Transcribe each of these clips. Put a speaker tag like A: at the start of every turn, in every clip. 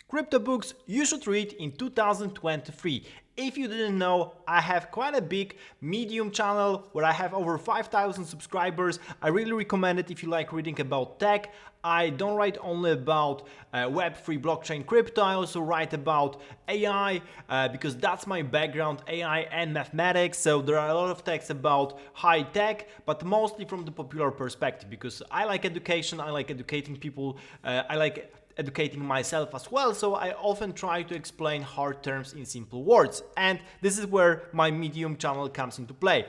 A: Crypto books you should read in 2023. If you didn't know, I have quite a big Medium channel where I have over 5,000 subscribers. I really recommend it if you like reading about tech. I don't write only about Web3, blockchain, crypto. I also write about AI because that's my background, AI and mathematics. So there are a lot of texts about high tech, but mostly from the popular perspective because I like education, I like educating people, I like educating myself as well, so I often try to explain hard terms in simple words, and this is where my Medium channel comes into play.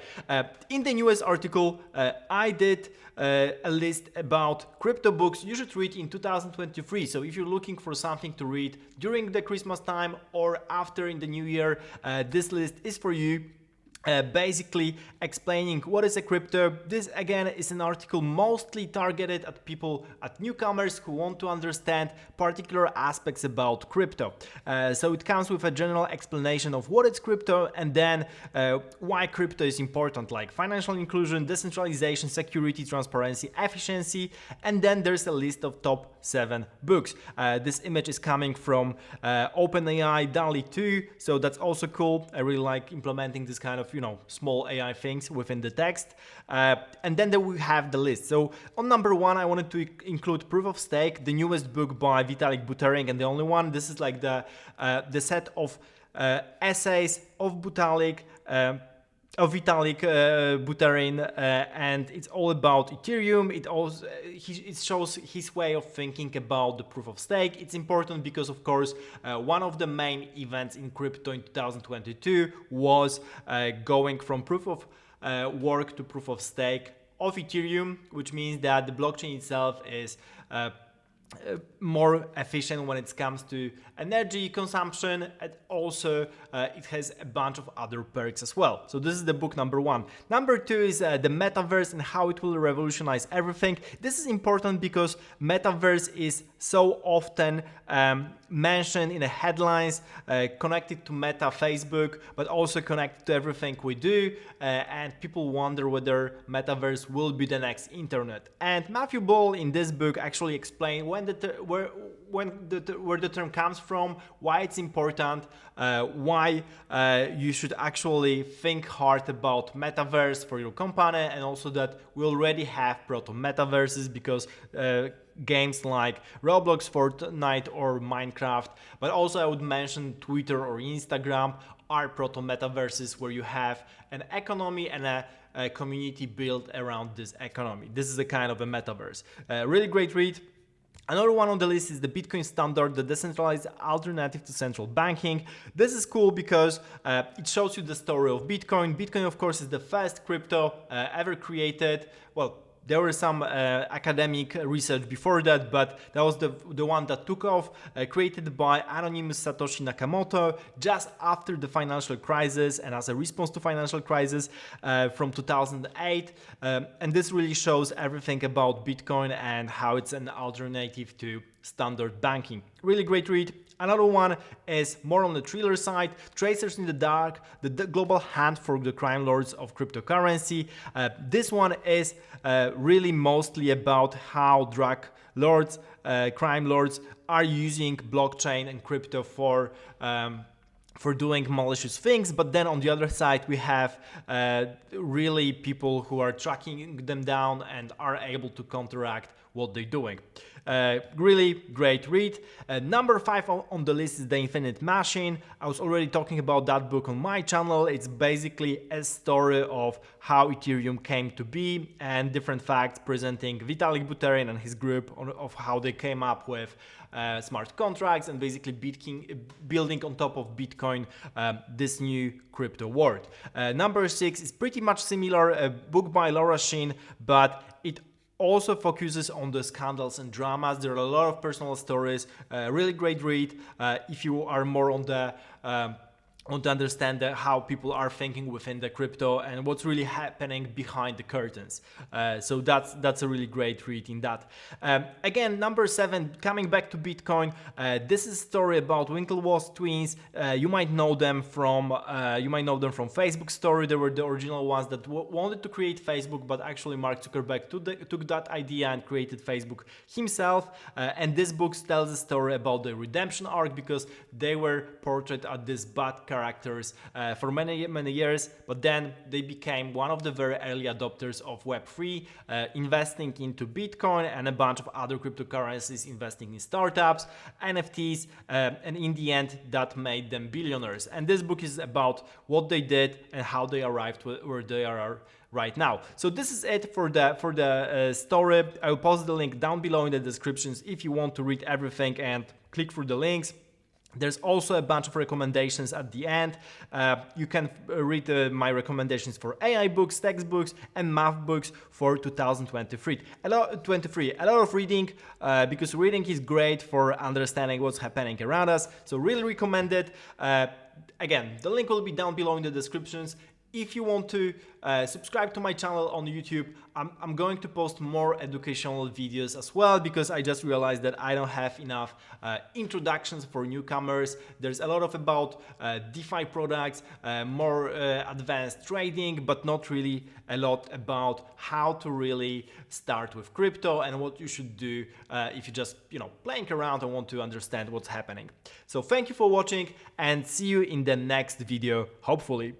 A: In the newest article, I did a list about crypto books you should read in 2023, so if you're looking for something to read during the Christmas time or after in the new year, this list is for you. Basically explaining what is a crypto. This again is an article mostly targeted at people, at newcomers who want to understand particular aspects about crypto. So it comes with a general explanation of what is crypto and then why crypto is important, like financial inclusion, decentralization, security, transparency, efficiency, and then there's a list of top 7 books. This image is coming from OpenAI DALL-E 2, so that's also cool. I really like implementing this kind of small AI things within the text. And then there we have the list. So on number 1, I wanted to include Proof of Stake, the newest book by Vitalik Buterin, and the only one. This is like the set of essays of Vitalik Buterin, and it's all about Ethereum. It shows his way of thinking about the proof of stake. It's important because, of course, one of the main events in crypto in 2022 was going from proof of work to proof of stake of Ethereum, which means that the blockchain itself is more efficient when it comes to energy consumption, and also it has a bunch of other perks as well. So this is the book number 1. Number 2 is the metaverse and how it will revolutionize everything. This is important because metaverse is so often mentioned in the headlines, connected to Meta, Facebook, but also connected to everything we do, and people wonder whether metaverse will be the next internet. And Matthew Ball in this book actually explained where the term comes from, why it's important, why you should actually think hard about metaverse for your company, and also that we already have proto-metaverses because games like Roblox, Fortnite or Minecraft, but also I would mention Twitter or Instagram are proto-metaverses where you have an economy and a community built around this economy. This is a kind of a metaverse. Really great read. Another one on the list is the Bitcoin Standard, the decentralized alternative to central banking. This is cool because it shows you the story of Bitcoin. Bitcoin, of course, is the first crypto ever created. Well, there was some academic research before that, but that was the one that took off, created by anonymous Satoshi Nakamoto just after the financial crisis and as a response to financial crisis from 2008. And this really shows everything about Bitcoin and how it's an alternative to standard banking. Really great read. Another one is more on the thriller side, Tracers in the Dark, the global hunt for the crime lords of cryptocurrency. This one is really mostly about how drug lords, crime lords are using blockchain and crypto for doing malicious things, but then on the other side we have really people who are tracking them down and are able to counteract what they're doing. Really great read. Number 5 on the list is The Infinite Machine. I was already talking about that book on my channel. It's basically a story of how Ethereum came to be and different facts presenting Vitalik Buterin and his group of how they came up with smart contracts and basically building on top of Bitcoin this new crypto world. Number 6 is pretty much similar, a book by Laura Shin, but it also focuses on the scandals and dramas. There are a lot of personal stories. Really great read if you are more on the want to understand how people are thinking within the crypto and what's really happening behind the curtains. So that's a really great read in that. Again, number 7, coming back to Bitcoin. This is a story about Winklevoss twins. You might know them from Facebook story. They were the original ones that wanted to create Facebook, but actually Mark Zuckerberg took that idea and created Facebook himself. And this book tells a story about the redemption arc, because they were portrayed as these bad characters for many years, but then they became one of the very early adopters of Web3, investing into Bitcoin and a bunch of other cryptocurrencies, investing in startups, NFTs, and in the end that made them billionaires. And this book is about what they did and how they arrived where they are right now. So this is it for the story. I will post the link down below in the descriptions if you want to read everything and click through the links. There's also a bunch of recommendations at the end. You can read my recommendations for AI books, textbooks, and math books for 2023. A lot of reading, because reading is great for understanding what's happening around us. So really recommend it. Again, the link will be down below in the descriptions. If you want to subscribe to my channel on YouTube, I'm going to post more educational videos as well, because I just realized that I don't have enough introductions for newcomers. There's a lot about DeFi products, more advanced trading, but not really a lot about how to really start with crypto and what you should do if you just playing around and want to understand what's happening. So thank you for watching, and see you in the next video, hopefully.